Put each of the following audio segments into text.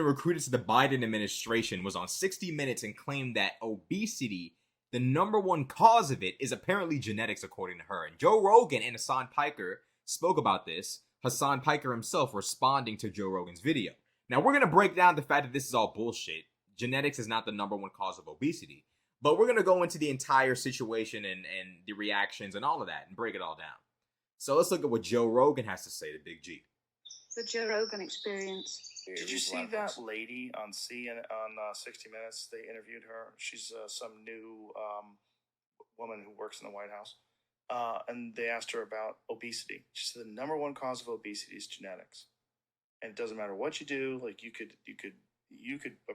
recruited to the Biden administration was on 60 Minutes and claimed that obesity, the number one cause of it, is apparently genetics, according to her. And Joe Rogan and Hassan Piker spoke about this. Hassan Piker himself responding to Joe Rogan's video. Now, we're going to break down the fact that this is all bullshit. Genetics is not the number one cause of obesity. But we're going to go into the entire situation and the reactions and all of that and break it all down. So let's look at what Joe Rogan has to say to Big G. The Joe Rogan experience. Did you see that lady on 60 Minutes? They interviewed her. She's some new woman who works in the White House. And they asked her about obesity. She said the number one cause of obesity is genetics. And it doesn't matter what you do. Like you could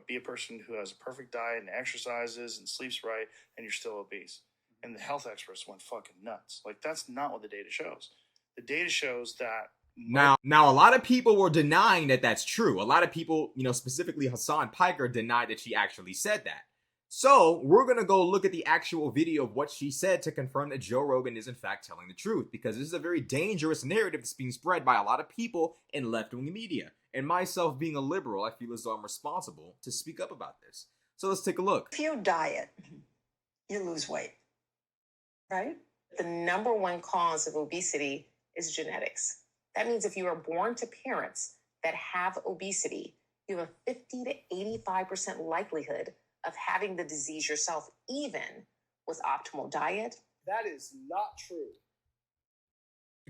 be a person who has a perfect diet and exercises and sleeps right, and you're still obese. And the health experts went fucking nuts. Like, that's not what the data shows. The data shows that now a lot of people were denying that that's true. A lot of people, specifically Hassan Piker, denied that she actually said that. So we're going to go look at the actual video of what she said to confirm that Joe Rogan is in fact telling the truth, because this is a very dangerous narrative that's being spread by a lot of people in left-wing media. And myself being a liberal, I feel as though I'm responsible to speak up about this. So let's take a look. If you diet, you lose weight, right? The number one cause of obesity is genetics. That means if you are born to parents that have obesity, you have a 50 to 85% likelihood of having the disease yourself, even with optimal diet. That is not true.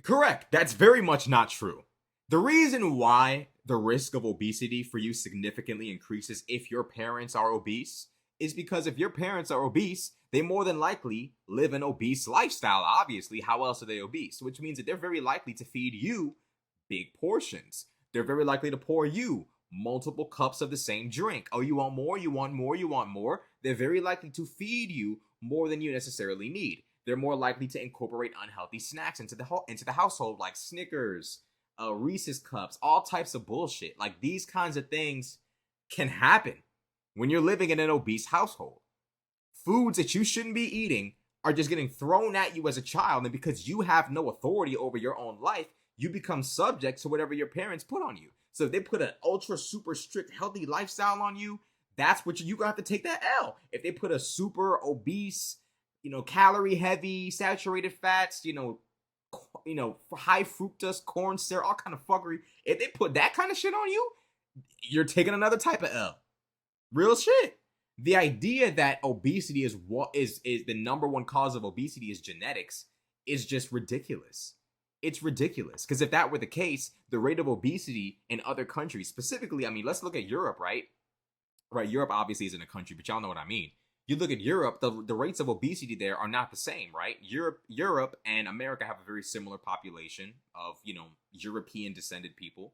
Correct. That's very much not true. The reason why the risk of obesity for you significantly increases if your parents are obese is because if your parents are obese, they more than likely live an obese lifestyle. Obviously, how else are they obese? Which means that they're very likely to feed you big portions. They're very likely to pour you multiple cups of the same drink. Oh, you want more? You want more? You want more? They're very likely to feed you more than you necessarily need. They're more likely to incorporate unhealthy snacks into the household, like Snickers, Reese's cups, all types of bullshit. Like, these kinds of things can happen when you're living in an obese household. Foods that you shouldn't be eating are just getting thrown at you as a child, and because you have no authority over your own life, you become subject to whatever your parents put on you. So if they put an ultra super strict healthy lifestyle on you, that's what you have to take that L. If they put a super obese, calorie heavy, saturated fats, high fructose corn syrup, all kind of fuckery, if they put that kind of shit on you, you're taking another type of L. Real shit. The idea that obesity is the number one cause of obesity is genetics is just ridiculous. It's ridiculous, because if that were the case, the rate of obesity in other countries, specifically, let's look at Europe, right? Right, Europe obviously isn't a country, but y'all know what I mean. You look at Europe, the rates of obesity there are not the same, right? Europe and America have a very similar population of, European descended people.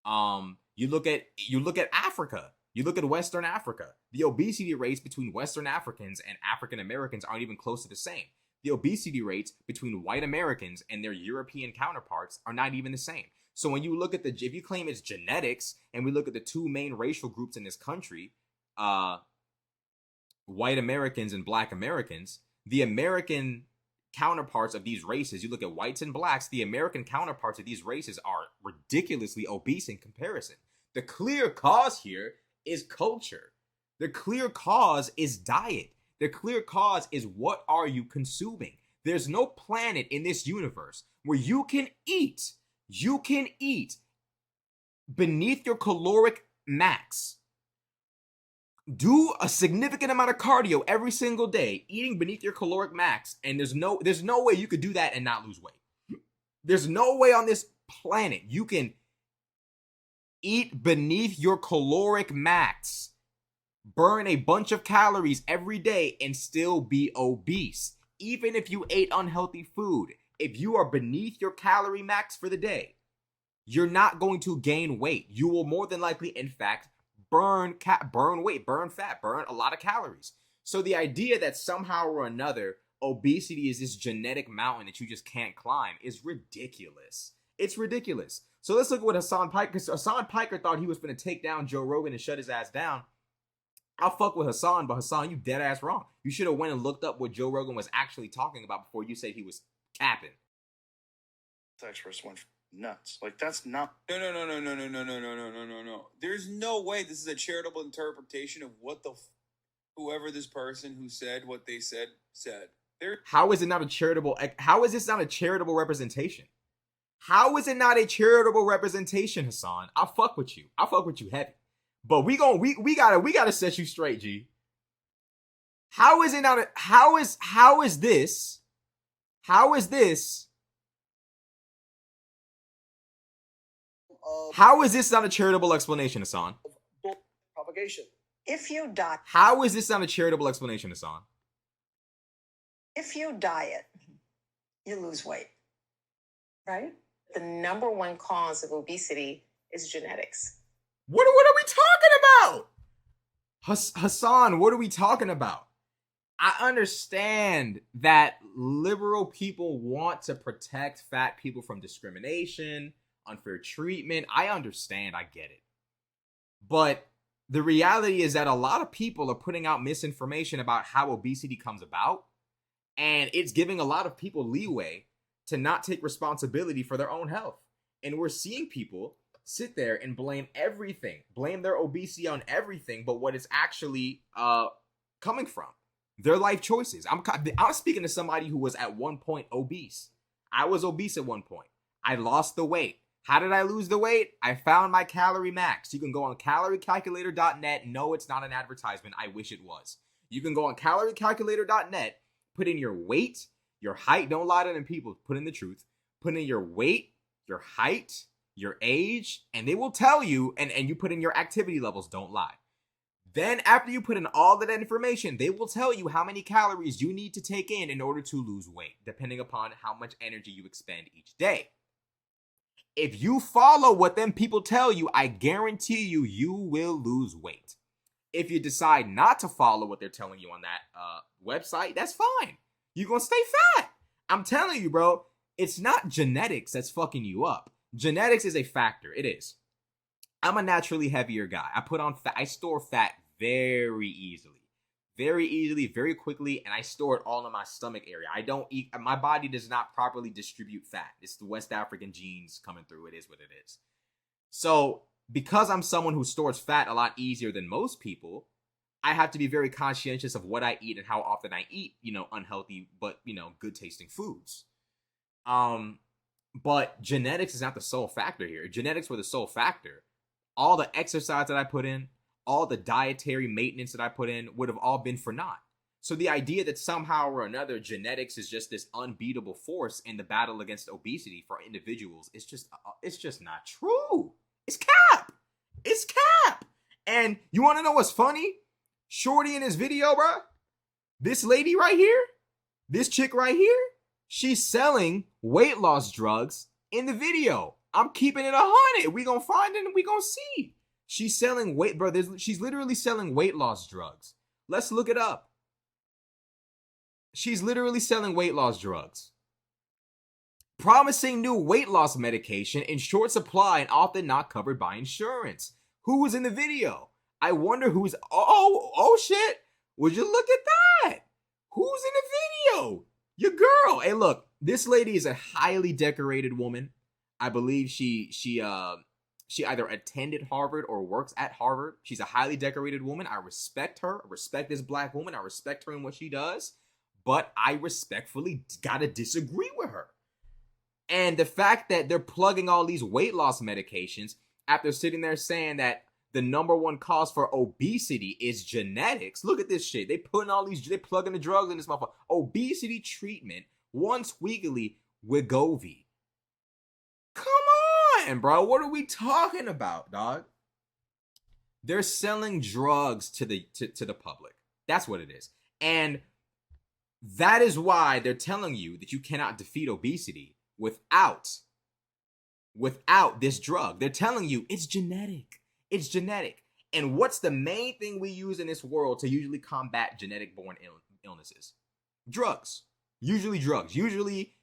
You look at Africa. You look at Western Africa. The obesity rates between Western Africans and African Americans aren't even close to the same. The obesity rates between white Americans and their European counterparts are not even the same. So when you look at if you claim it's genetics, and we look at the two main racial groups in this country, white Americans and black Americans, the American counterparts of these races, you look at whites and blacks, the American counterparts of these races are ridiculously obese in comparison. The clear cause here is culture. The clear cause is diet. The clear cause is, what are you consuming? There's no planet in this universe where you can eat beneath your caloric max. Do a significant amount of cardio every single day, eating beneath your caloric max, and there's no way you could do that and not lose weight. There's no way on this planet you can eat beneath your caloric max, burn a bunch of calories every day, and still be obese. Even if you ate unhealthy food, if you are beneath your calorie max for the day, you're not going to gain weight. You will more than likely, in fact, burn weight, burn fat, burn a lot of calories. So the idea that somehow or another obesity is this genetic mountain that you just can't climb is ridiculous. It's ridiculous. So let's look at what Hassan Piker, because Hassan Piker thought he was going to take down Joe Rogan and shut his ass down. I'll fuck with Hassan, but Hassan, you dead ass wrong. You should have went and looked up what Joe Rogan was actually talking about before you said he was capping. Experts went nuts. Like, that's not. No. There's no way this is a charitable interpretation of what whoever this person who said what they said. How is it not a charitable? How is this not a charitable representation? How is it not a charitable representation, Hassan? I fuck with you. I fuck with you heavy. But we gotta set you straight, G. How is it not a, how is this how is this not a charitable explanation, Hassan? Propagation. If you die, How is this not a charitable explanation, Hassan? if you diet, you lose weight, right? The number one cause of obesity is genetics. What are we talking about? Hassan, what are we talking about? I understand that liberal people want to protect fat people from discrimination, unfair treatment. I understand. I get it. But the reality is that a lot of people are putting out misinformation about how obesity comes about, and it's giving a lot of people leeway to not take responsibility for their own health. And we're seeing people sit there and blame everything, blame their obesity on everything but what it's actually coming from. Their life choices. I'm speaking to somebody who was at one point obese. I was obese at one point. I lost the weight. How did I lose the weight? I found my calorie max. You can go on caloriecalculator.net. No, it's not an advertisement. I wish it was. You can go on caloriecalculator.net, put in your weight, your height. Don't lie to them people. Put in the truth. Put in your weight, your height, your age, and they will tell you, and you put in your activity levels. Don't lie. Then after you put in all of that information, they will tell you how many calories you need to take in order to lose weight, depending upon how much energy you expend each day. If you follow what them people tell you, I guarantee you, you will lose weight. If you decide not to follow what they're telling you on that website, that's fine. You're going to stay fat. I'm telling you, bro, it's not genetics that's fucking you up. Genetics is a factor. It is. I'm a naturally heavier guy. I put on fat. I store fat very easily, very quickly, and I store it all in my stomach area. I don't eat. My body does not properly distribute fat. It's the West African genes coming through. It is what it is. So because I'm someone who stores fat a lot easier than most people, I have to be very conscientious of what I eat and how often I eat, unhealthy, but, good tasting foods. But genetics is not the sole factor here. If genetics were the sole factor, all the exercise that I put in, all the dietary maintenance that I put in would have all been for naught. So the idea that somehow or another genetics is just this unbeatable force in the battle against obesity for individuals, it's just not true. It's cap. It's cap. And you want to know what's funny? Shorty in his video, bro, this lady right here, this chick right here, she's selling weight loss drugs in the video. I'm keeping it 100. We gonna find it and we gonna see. She's selling weight, bro. She's literally selling weight loss drugs. Let's look it up. She's literally selling weight loss drugs. Promising new weight loss medication in short supply and often not covered by insurance. Who was in the video? I wonder who's. Oh shit. Would you look at that? Who's in the video? Your girl. Hey, look. This lady is a highly decorated woman. I believe she either attended Harvard or works at Harvard. She's a highly decorated woman. I respect her. I respect this black woman. I respect her in what she does. But I respectfully gotta disagree with her. And the fact that they're plugging all these weight loss medications after sitting there saying that the number one cause for obesity is genetics. Look at this shit. They plugging the drugs in this motherfucker. Obesity treatment once weekly Wegovy. Come on, bro. What are we talking about, dog? They're selling drugs to the public. That's what it is. And that is why they're telling you that you cannot defeat obesity without this drug. They're telling you it's genetic. It's genetic. And what's the main thing we use in this world to usually combat genetic born illnesses? Drugs. Usually drugs. Usually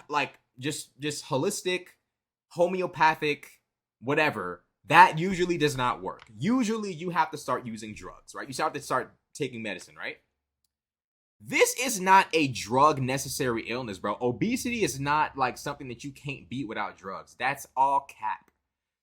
like just holistic, homeopathic, whatever. That usually does not work. Usually you have to start using drugs, right? You have to start taking medicine, right? This is not a drug necessary illness, bro. Obesity is not like something that you can't beat without drugs. That's all cap.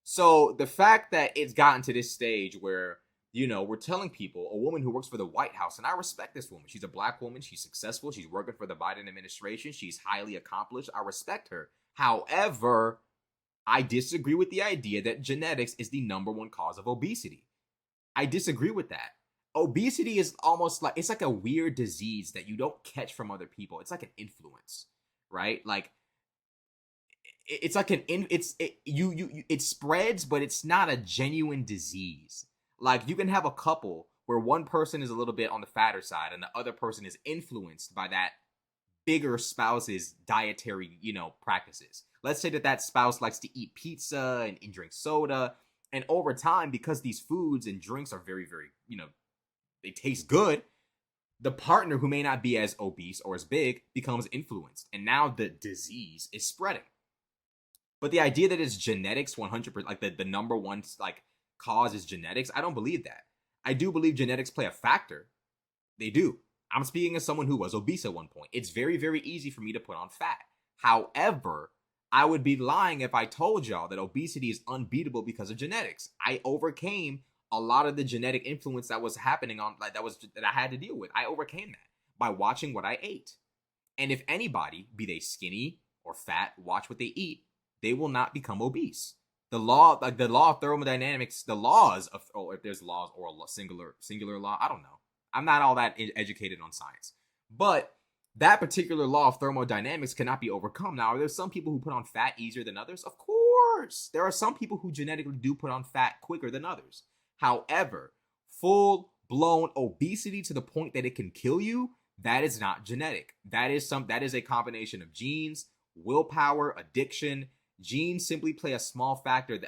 So the fact that it's gotten to this stage where, we're telling people, a woman who works for the White House, and I respect this woman. She's a black woman. She's successful. She's working for the Biden administration. She's highly accomplished. I respect her. However, I disagree with the idea that genetics is the number one cause of obesity. I disagree with that. Obesity is almost like, it's like a weird disease that you don't catch from other people. It's like an influence, right? Like it's like it spreads, but it's not a genuine disease. Like you can have a couple where one person is a little bit on the fatter side and the other person is influenced by that bigger spouse's dietary, practices. Let's say that spouse likes to eat pizza and drink soda. And over time, because these foods and drinks are very, very, they taste good, the partner who may not be as obese or as big becomes influenced. And now the disease is spreading. But the idea that it's genetics 100%, like the number one cause is genetics, I don't believe that. I do believe genetics play a factor. They do. I'm speaking as someone who was obese at one point. It's very, very easy for me to put on fat. However, I would be lying if I told y'all that obesity is unbeatable because of genetics. I overcame a lot of the genetic influence that was happening that I had to deal with. I overcame that by watching what I ate. And if anybody, be they skinny or fat, watch what they eat, they will not become obese. The law of thermodynamics, the laws of, if there's laws or a singular law, I don't know. I'm not all that educated on science. But that particular law of thermodynamics cannot be overcome. Now, are there some people who put on fat easier than others? Of course. There are some people who genetically do put on fat quicker than others. However, full-blown obesity to the point that it can kill you, that is not genetic. That is a combination of genes, willpower, addiction. Genes simply play a small factor.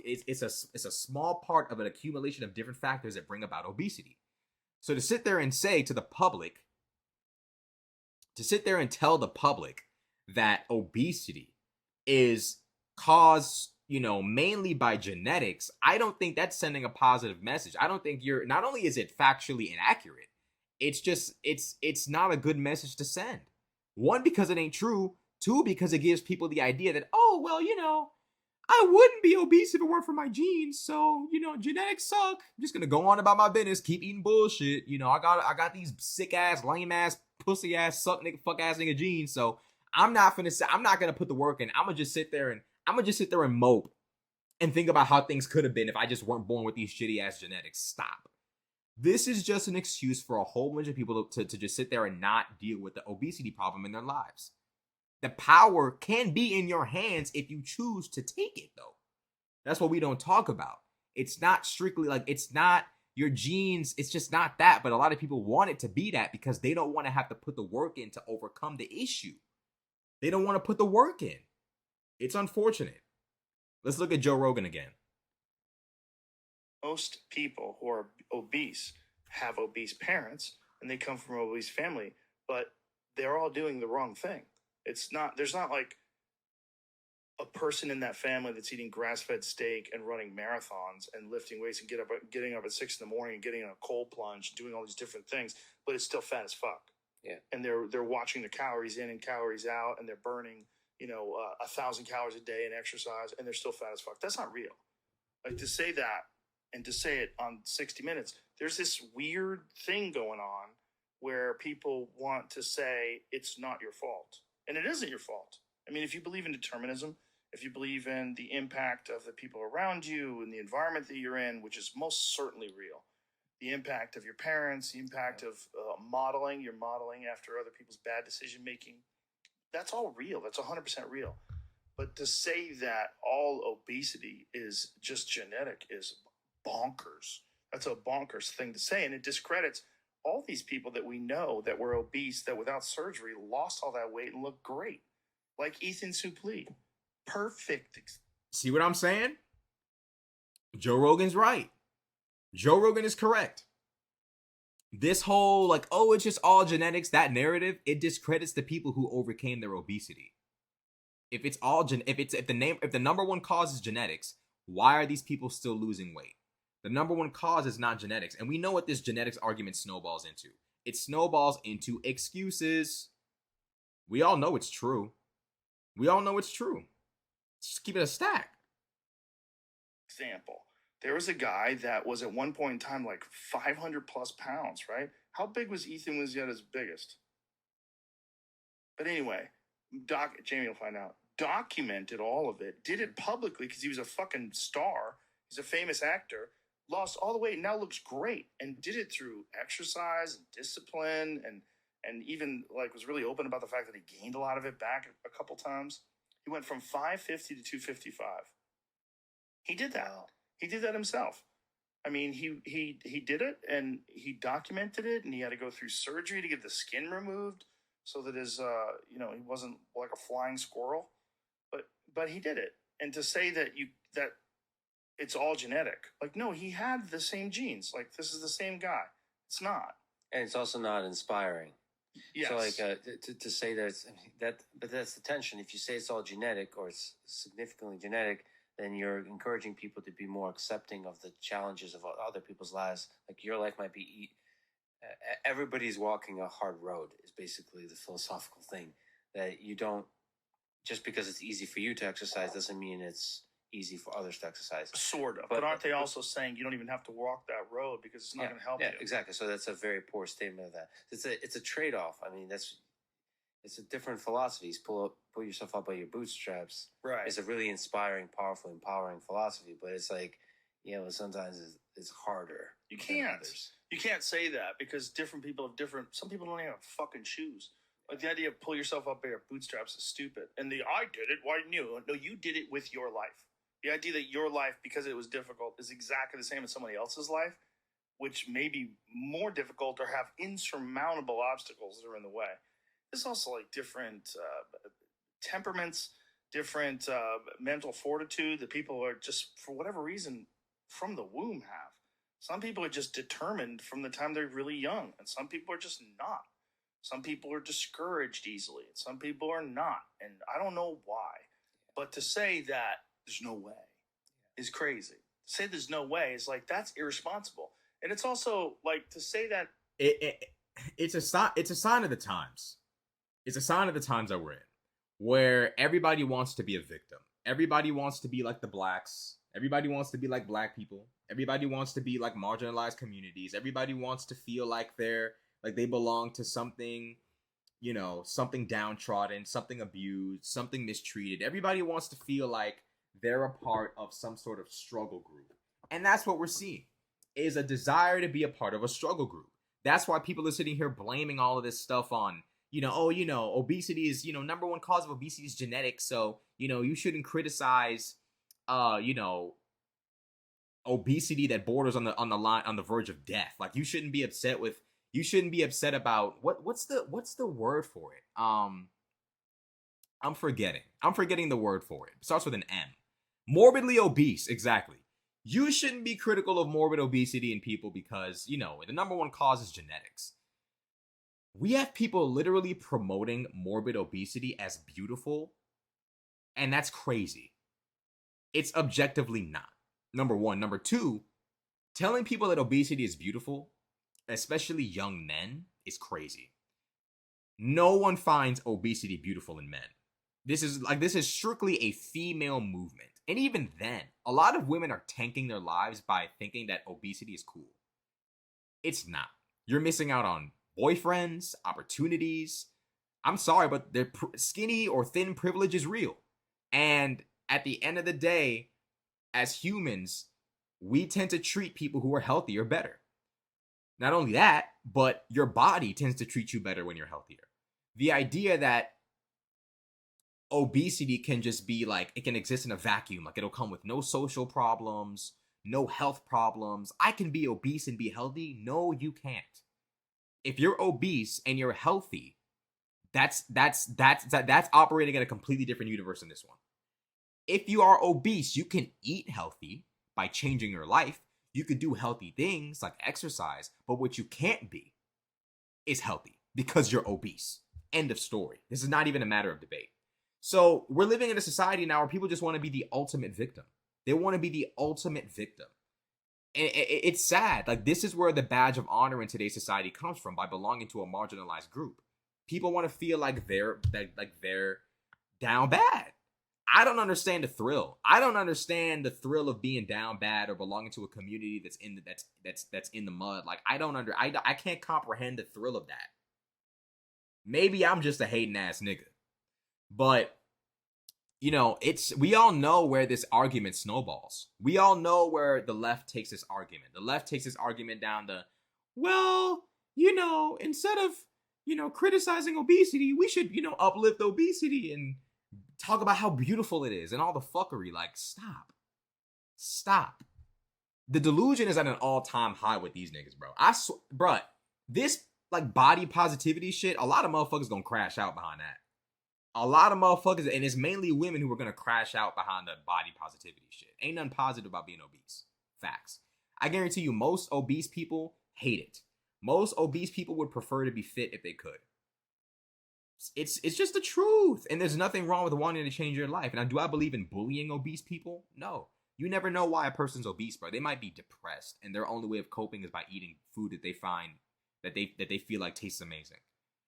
It's a small part of an accumulation of different factors that bring about obesity. So to sit there and say to the public, tell the public that obesity is caused, mainly by genetics, I don't think that's sending a positive message. I don't think not only is it factually inaccurate, it's not a good message to send. One, because it ain't true. Two, because it gives people the idea that, oh, well, I wouldn't be obese if it weren't for my genes. So, genetics suck. I'm just going to go on about my business, keep eating bullshit. I got these sick ass, lame ass, pussy ass, suck nigga, fuck ass nigga genes. So I'm not going to put the work in. I'm going to just sit there and mope and think about how things could have been if I just weren't born with these shitty ass genetics. Stop. This is just an excuse for a whole bunch of people to just sit there and not deal with the obesity problem in their lives. The power can be in your hands if you choose to take it, though. That's what we don't talk about. It's not strictly it's not your genes. It's just not that. But a lot of people want it to be that because they don't want to have to put the work in to overcome the issue. They don't want to put the work in. It's unfortunate. Let's look at Joe Rogan again. Most people who are obese have obese parents and they come from an obese family, but they're all doing the wrong thing. There's not like a person in that family that's eating grass-fed steak and running marathons and lifting weights and getting up at 6 in the morning and getting in a cold plunge, doing all these different things, but it's still fat as fuck. Yeah. And they're watching the calories in and calories out, and they're burning, 1,000 calories a day in exercise, and they're still fat as fuck. That's not real. Like, to say that and to say it on 60 Minutes, there's this weird thing going on where people want to say it's not your fault. And it isn't your fault. I mean, if you believe in determinism, if you believe in the impact of the people around you and the environment that you're in, which is most certainly real, the impact of your parents, the impact of you're modeling after other people's bad decision-making, that's all real. That's 100% real. But to say that all obesity is just genetic is bonkers. That's a bonkers thing to say, and it discredits all these people that we know that were obese, that without surgery lost all that weight and looked great. Like Ethan Suplee. Perfect. See what I'm saying? Joe Rogan's right. Joe Rogan is correct. This whole it's just all genetics, that narrative, it discredits the people who overcame their obesity. If the number one cause is genetics, why are these people still losing weight? The number one cause is not genetics. And we know what this genetics argument snowballs into. it snowballs into excuses. We all know it's true. We all know it's true. Just keep it a stack. Example. There was a guy that was at one point in time like 500 plus pounds, right? How big was Ethan was at his biggest? But anyway, Jamie will find out. Documented all of it, did it publicly because he was a fucking star. He's a famous actor. Lost all the weight, now looks great, and did it through exercise and discipline, and even like was really open about the fact that he gained a lot of it back a couple times. He went from 550 to 255. He did that. Wow. He did that himself. I mean, he did it, and he documented it, and he had to go through surgery to get the skin removed so that his he wasn't like a flying squirrel. But he did it. And to say that it's all genetic, like, no, he had the same genes. Like, this is the same guy. It's not. And it's also not inspiring. Yes. So, like, to say that, but that's the tension. If you say it's all genetic or it's significantly genetic, then you're encouraging people to be more accepting of the challenges of other people's lives. Like, your life might be, everybody's walking a hard road is basically the philosophical thing. That you don't, just because it's easy for you to exercise doesn't mean it's easy for others to exercise. Sort of. But aren't they also saying you don't even have to walk that road because it's not going to help you? Yeah, exactly. So that's a very poor statement of that. It's a trade-off. I mean, it's a different philosophy. Pull yourself up by your bootstraps. Right. It's a really inspiring, powerful, empowering philosophy. But it's like, sometimes it's harder. You can't say that because different people have different. Some people don't even have fucking shoes. Like, the idea of pull yourself up by your bootstraps is stupid. And I did it. Why didn't you? No, you did it with your life. The idea that your life, because it was difficult, is exactly the same as somebody else's life, which may be more difficult or have insurmountable obstacles that are in the way. There's also like different temperaments, different mental fortitude that people are just, for whatever reason, from the womb have. Some people are just determined from the time they're really young, and some people are just not. Some people are discouraged easily, and some people are not. And I don't know why. But to say that there's no way is crazy. To say there's no way is like, that's irresponsible. And it's also like to say that it's a sign of the times. It's a sign of the times that we're in, where everybody wants to be a victim. Everybody wants to be like the blacks. Everybody wants to be like black people. Everybody wants to be like marginalized communities. Everybody wants to feel like they belong to something, something downtrodden, something abused, something mistreated. Everybody wants to feel like they're a part of some sort of struggle group. And that's what we're seeing, is a desire to be a part of a struggle group. That's why people are sitting here blaming all of this stuff on, obesity is, number one cause of obesity is genetics. So, you shouldn't criticize, obesity that borders on the line, on the verge of death. Like, you shouldn't be upset about what's the word for it? I'm forgetting the word for it. It starts with an M. Morbidly obese, exactly. You shouldn't be critical of morbid obesity in people because, the number one cause is genetics. We have people literally promoting morbid obesity as beautiful, and that's crazy. It's objectively not. Number one. Number two, telling people that obesity is beautiful, especially young men, is crazy. No one finds obesity beautiful in men. This is strictly a female movement. And even then, a lot of women are tanking their lives by thinking that obesity is cool. It's not. You're missing out on boyfriends, opportunities. I'm sorry, but their skinny or thin privilege is real. And at the end of the day, as humans, we tend to treat people who are healthier better. Not only that, but your body tends to treat you better when you're healthier. The idea that obesity can just be like, it can exist in a vacuum, like it'll come with no social problems, no health problems. I can be obese and be healthy. No, you can't. If you're obese and you're healthy, that's operating in a completely different universe than this one. If you are obese, you can eat healthy by changing your life. You could do healthy things like exercise, but what you can't be is healthy because you're obese. End of story. This is not even a matter of debate. So we're living in a society now where people just want to be the ultimate victim. They want to be the ultimate victim. It's sad. Like, this is where the badge of honor in today's society comes from, by belonging to a marginalized group. People want to feel like they're down bad. I don't understand the thrill. I don't understand the thrill of being down bad or belonging to a community that's in the mud. Like, I can't comprehend the thrill of that. Maybe I'm just a hating ass nigga. But we all know where this argument snowballs. We all know where the left takes this argument. The left takes this argument down to, well, instead of, criticizing obesity, we should, uplift obesity and talk about how beautiful it is and all the fuckery. Like, stop. The delusion is at an all-time high with these niggas, bro. Bruh, this, like, body positivity shit, a lot of motherfuckers gonna crash out behind that. A lot of motherfuckers, and it's mainly women who are gonna crash out behind the body positivity shit. Ain't nothing positive about being obese. Facts. I guarantee you, most obese people hate it. Most obese people would prefer to be fit if they could. It's just the truth, and there's nothing wrong with wanting to change your life. And do I believe in bullying obese people? No. You never know why a person's obese, bro. They might be depressed, and their only way of coping is by eating food that they find that they feel like tastes amazing,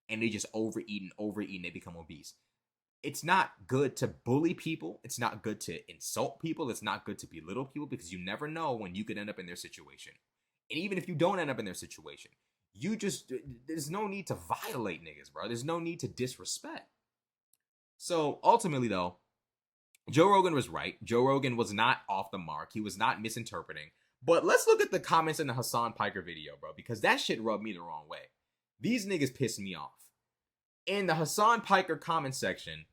and they just overeat, they become obese. It's not good to bully people. It's not good to insult people. It's not good to belittle people, because you never know when you could end up in their situation. And even if you don't end up in their situation, there's no need to violate niggas, bro. There's no need to disrespect. So ultimately, though, Joe Rogan was right. Joe Rogan was not off the mark. He was not misinterpreting. But let's look at the comments in the Hassan Piker video, bro, because that shit rubbed me the wrong way. These niggas pissed me off. In the Hassan Piker comment section,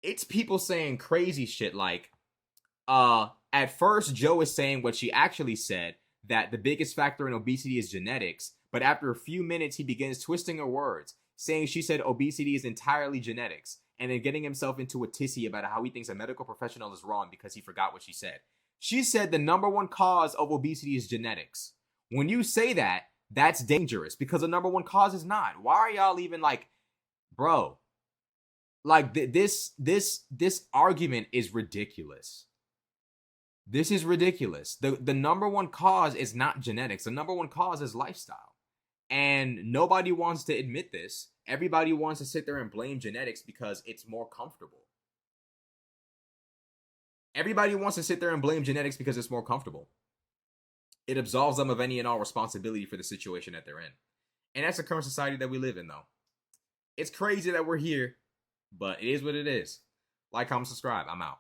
it's people saying crazy shit like, at first Joe is saying what she actually said, that the biggest factor in obesity is genetics, but after a few minutes he begins twisting her words, saying she said obesity is entirely genetics, and then getting himself into a tizzy about how he thinks a medical professional is wrong because he forgot what she said. She said the number one cause of obesity is genetics. When you say that, that's dangerous, because the number one cause is not. Why are y'all even like, bro? Like, this argument is ridiculous. This is ridiculous. The number one cause is not genetics. The number one cause is lifestyle. And nobody wants to admit this. Everybody wants to sit there and blame genetics because it's more comfortable. Everybody wants to sit there and blame genetics because it's more comfortable. It absolves them of any and all responsibility for the situation that they're in. And that's the current society that we live in, though. It's crazy that we're here, but it is what it is. Like, comment, subscribe. I'm out.